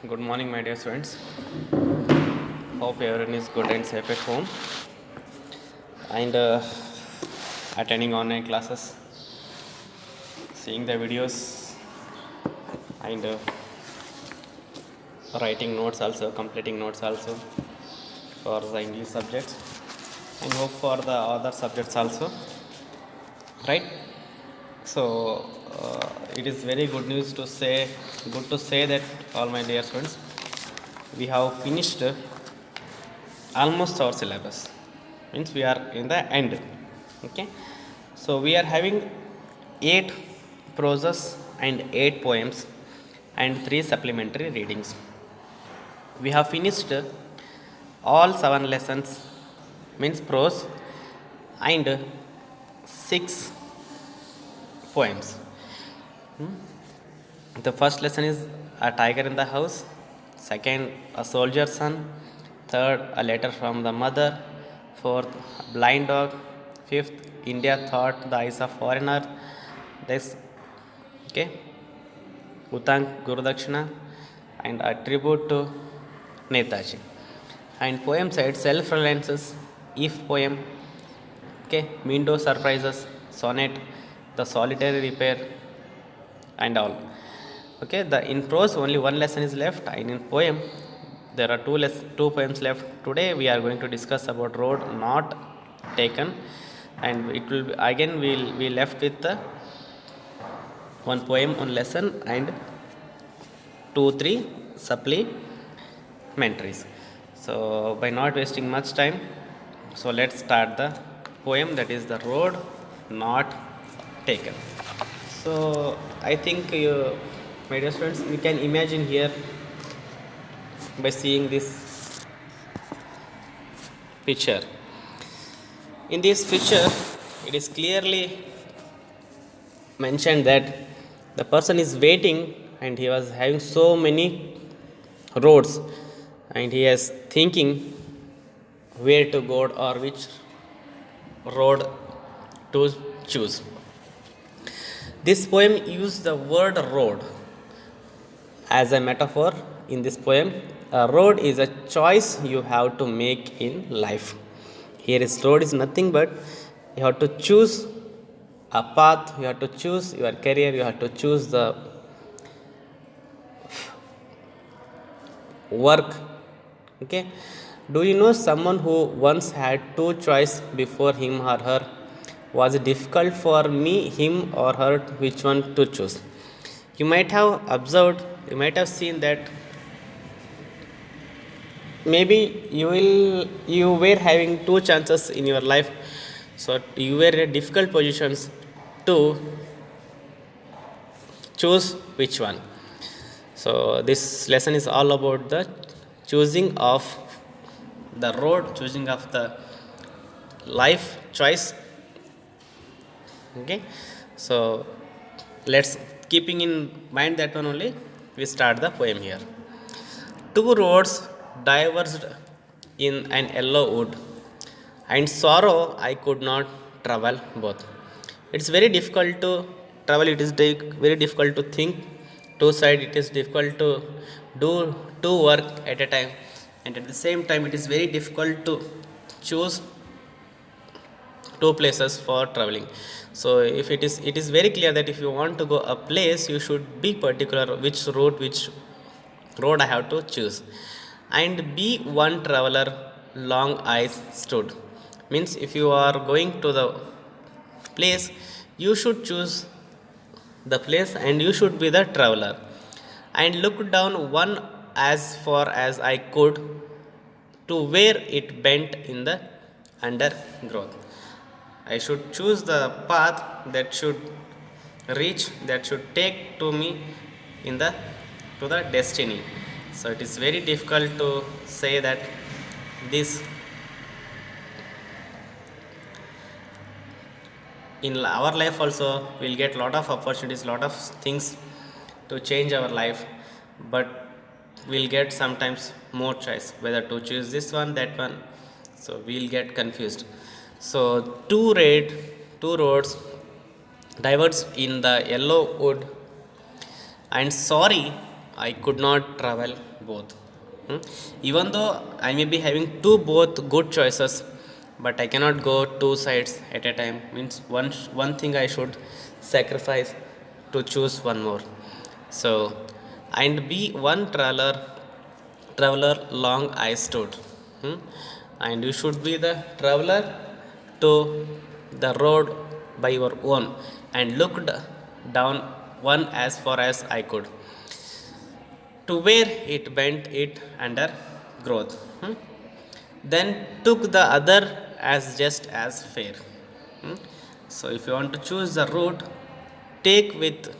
Good morning, my dear students. Hope everyone is good and safe at home and attending online classes, seeing the videos, and writing notes also, completing notes also for the English subjects, and hope for the other subjects also, right? So it is very good to say that all my dear students, we have finished almost our syllabus, means we are in the end. Okay, so we are having 8 proses and 8 poems and 3 supplementary readings. We have finished all 7 lessons, means prose, and 6 poems. The first lesson is a tiger in the house, second a soldier's son, third a letter from the mother, fourth a blind dog, fifth India thought the eyes of foreigner, this, okay, Utang Gurudakshina, and a tribute to Netaji. And poem side self reliances, if poem, okay, window surprises, sonnet, the solitary repair, and all. Okay, the in prose only one lesson is left, and in poem there are two poems left. Today we are going to discuss about road not taken, and it will be, again we left with the one poem on lesson and 2 3 supplementaries. So by not wasting much time, so let's start the poem, that is the road not taken. So I think you, my dear students, you can imagine here by seeing this picture. In this picture, it is clearly mentioned that the person is waiting and he was having so many roads and he is thinking where to go or which road to choose. This poem uses the word road as a metaphor. In this poem, a road is a choice you have to make in life. Here is road is nothing but you have to choose a path, you have to choose your career, you have to choose the work. Okay, do you know someone who once had two choice before him or her? Was it difficult for me, him or her, which one to choose? You might have observed, you might have seen that maybe you were having two chances in your life, so you were in difficult positions to choose which one. So this lesson is all about the choosing of the road, choosing of the life choice. Okay, so let's, keeping in mind that one only, we start the poem here. Two roads diverged in an yellow wood, and sorrow I could not travel both. It's very difficult to travel, it is very difficult to think two sides, it is difficult to do two work at a time, and at the same time it is very difficult to choose two places for traveling. So if it is very clear that if you want to go a place, you should be particular which road I have to choose. And be one traveler long eyes stood, means if you are going to the place, you should choose the place and you should be the traveler, and look down one as far as I could to where it bent in the undergrowth. I should choose the path that should reach, that should take to me in the to the destiny. So it is very difficult to say that this in our life also we'll get lot of opportunities, lot of things to change our life, but we'll get sometimes more choice whether to choose this one, that one, so we'll get confused. So two roads diverged in the yellow wood, and sorry I could not travel both. Hmm? Even though I may be having two both good choices, but I cannot go two sides at a time. Means one thing I should sacrifice to choose one more. So, and be one traveler long I stood. Hmm? And you should be the traveler to the road by your own and looked down one as far as I could to where it bent it under growth. Hmm? Then took the other as just as fair. Hmm? So if you want to choose the route, take with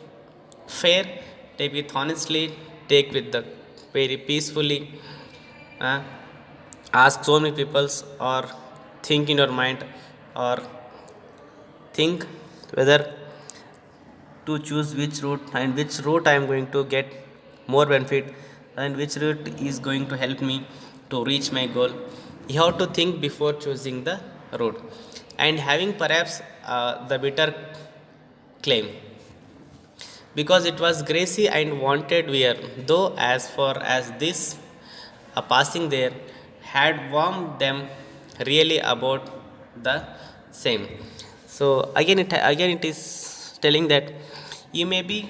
fair, take with honestly, take with the very peacefully. uh, Ask so many peoples or think in your mind or think whether to choose which route and which route I am going to get more benefit and which route is going to help me to reach my goal. You have to think before choosing the route and having perhaps the bitter claim because it was gracy and wanted wear, though as far as this a passing there had warmed them really about the same. So again it is telling that you may be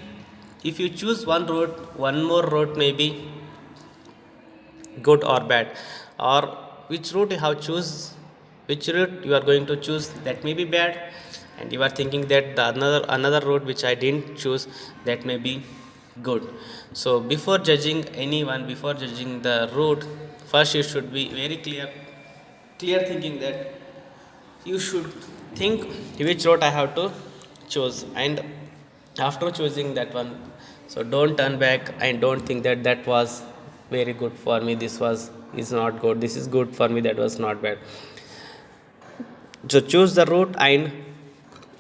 if you choose one road, one more road may be good or bad, or which route you have choose, which route you are going to choose that may be bad, and you are thinking that the another route which I didn't choose that may be good. So before judging anyone, before judging the route, first you should be very clear thinking that you should think which route I have to choose, and after choosing that one, so don't turn back and don't think that that was very good for me, this was is not good, this is good for me, that was not bad. So choose the route and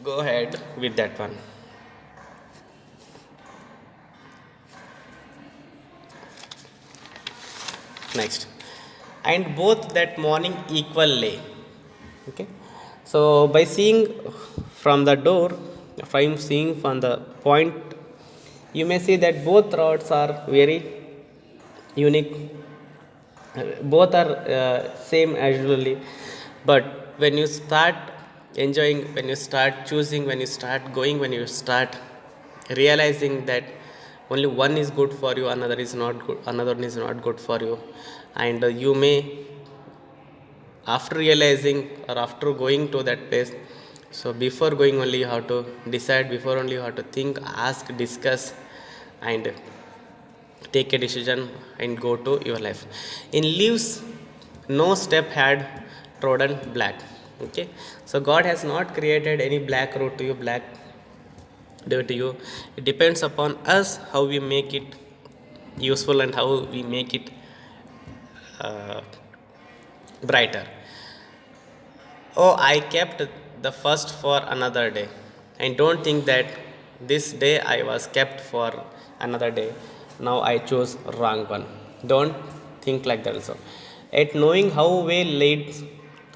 go ahead with that one. Next, and both that morning equal lay. Okay, so by seeing from the door, from seeing from the point, you may see that both routes are very unique. Both are same usually, but when you start enjoying, when you start choosing, when you start going, when you start realizing that only one is good for you, another is not good, another one is not good for you, and you may, after realizing or after going to that place, so before going only you have to decide, before only you have to think, ask, discuss, and take a decision and go to your life. In leaves no step had trodden black. Okay, so God has not created any black road to you, black day to you. It depends upon us how we make it useful and how we make it uh, brighter. Oh, I kept the first for another day. And don't think that this day I was kept for another day. Now I chose wrong one. Don't think like that also. At knowing how way leads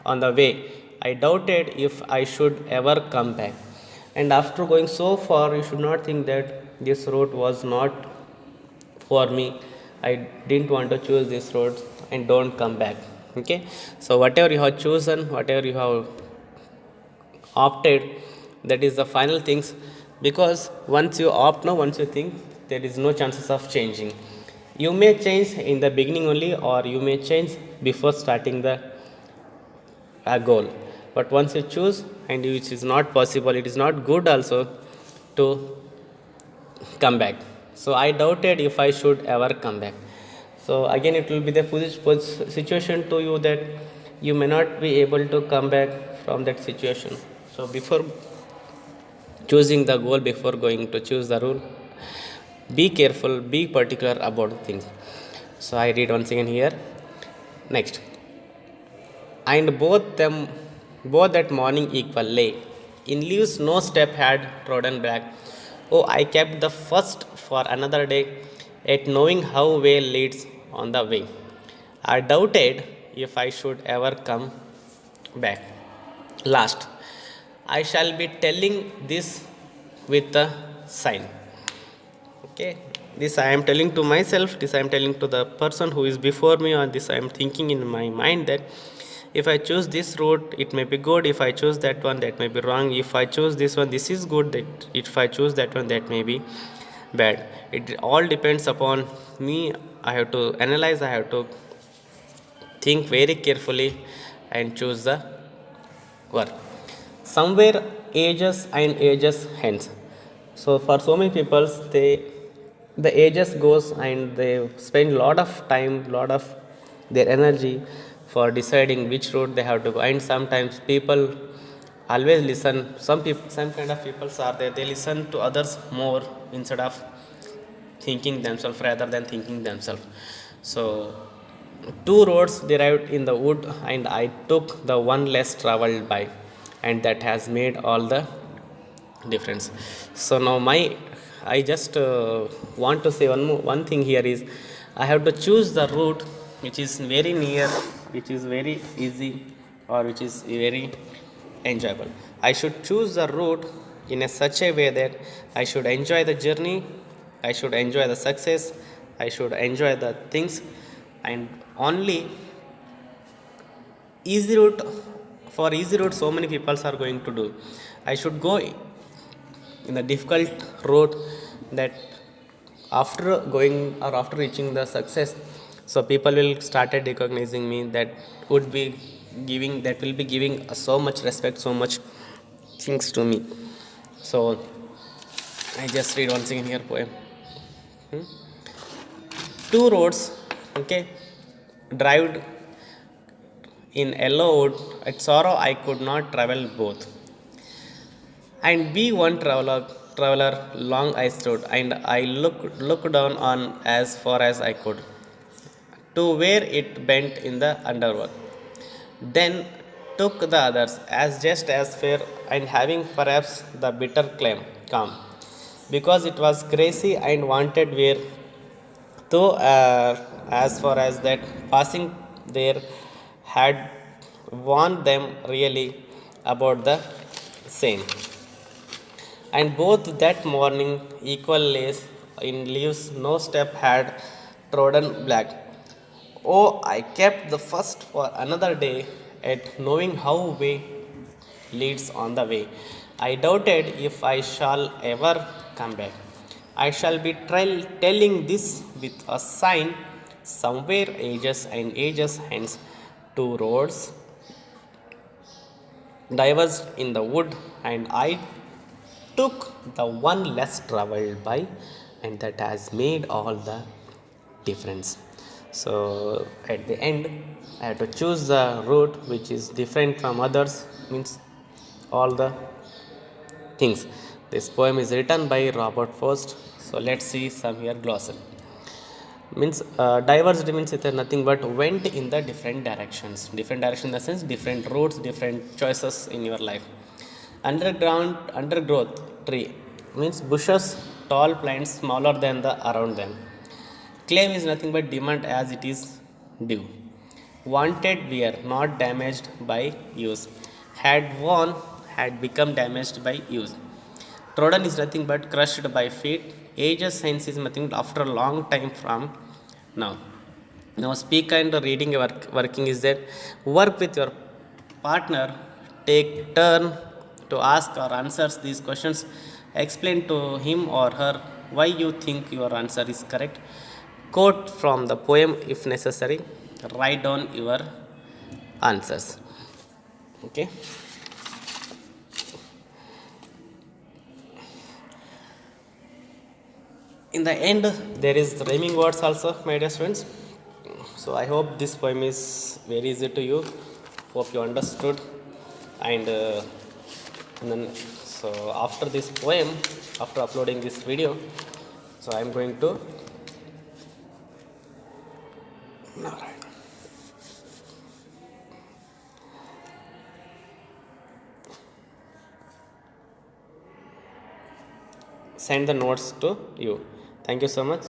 on the way, I doubted if I should ever come back. And after going so far, you should not think that this road was not for me, I didn't want to choose this road, and don't come back. Okay, so whatever you have chosen, whatever you have opted, that is the final things, because once you opt now, once you think, there is no chances of changing. You may change in the beginning only, or you may change before starting the goal, but once you choose, and which is not possible, it is not good also to come back. So I doubted if I should ever come back. So again, it will be the situation to you that you may not be able to come back from that situation. So before choosing the goal, before going to choose the rule, be careful, be particular about things. So I read once again here. Next, and both that morning equal lay. In leaves no step had trodden back. Oh, I kept the first for another day, yet knowing how way leads on the way. I doubted if I should ever come back. Last, I shall be telling this with a sign. Okay, This I am telling to myself, this I am telling to the person who is before me, or this I am thinking in my mind that if I choose this route, it may be good. If I choose that one, that may be wrong. If I choose this one, this is good. That if I choose that one, that may be bad. It all depends upon me. I have to analyze. I have to think very carefully and choose the work. Somewhere ages and ages hence. So for so many people, the ages goes and they spend lot of time, lot of their energy for deciding which route they have to go. And sometimes people always listen. Some people, some kind of people are there. They listen to others more instead of thinking themselves, rather than thinking themselves. So two roads derived in the wood, and I took the one less traveled by, and that has made all the difference. So now my I just want to say one thing here is, I have to choose the route which is very near, which is very easy, or which is very enjoyable. I should choose the route in a such a way that I should enjoy the journey, I should enjoy the success, I should enjoy the things. And only easy route, for easy route so many people are going to do. I should go in the difficult road, that after going or after reaching the success, so people will started recognizing me, that would be giving, that will be giving so much respect, so much things to me. So I just read once again here poem. Two roads, okay, drived in yellow wood, at sorrow I could not travel both, and be one traveler long I stood, and I looked down on as far as I could, to where it bent in the underworld. Then took the others as just as fair, and having perhaps the bitter claim calm, because it was crazy and wanted where, though as far as that passing there had warned them really about the same. And both that morning equal lace in leaves no step had trodden black. Oh, I kept the first for another day, at knowing how way leads on the way. I doubted if I shall ever come back. I shall be telling this with a sign, somewhere ages and ages hence, two roads diverged in the wood, and I took the one less traveled by, and that has made all the difference. So at the end, I have to choose the route which is different from others, means all the things. This poem is written by Robert Frost. So let's see some here glossary. Means diverged means it is nothing but went in the different directions. Different direction in the sense different routes, different choices in your life. Undergrowth tree means bushes, tall plants smaller than the around them. Claim is nothing but demand as it is due. Wanted wear not damaged by use. Had worn, had become damaged by use. Trodden is nothing but crushed by feet. Ages sense is nothing but after a long time from now. Now speak and reading working is that work with your partner, take turn to ask or answers these questions. Explain to him or her why you think your answer is correct. Quote from the poem if necessary. Write down your answers. Okay. In the end, there is rhyming words also, my dear students. So I hope this poem is very easy to you. Hope you understood. And then, so after this poem, after uploading this video, so I am going to send the notes to you. Thank you so much.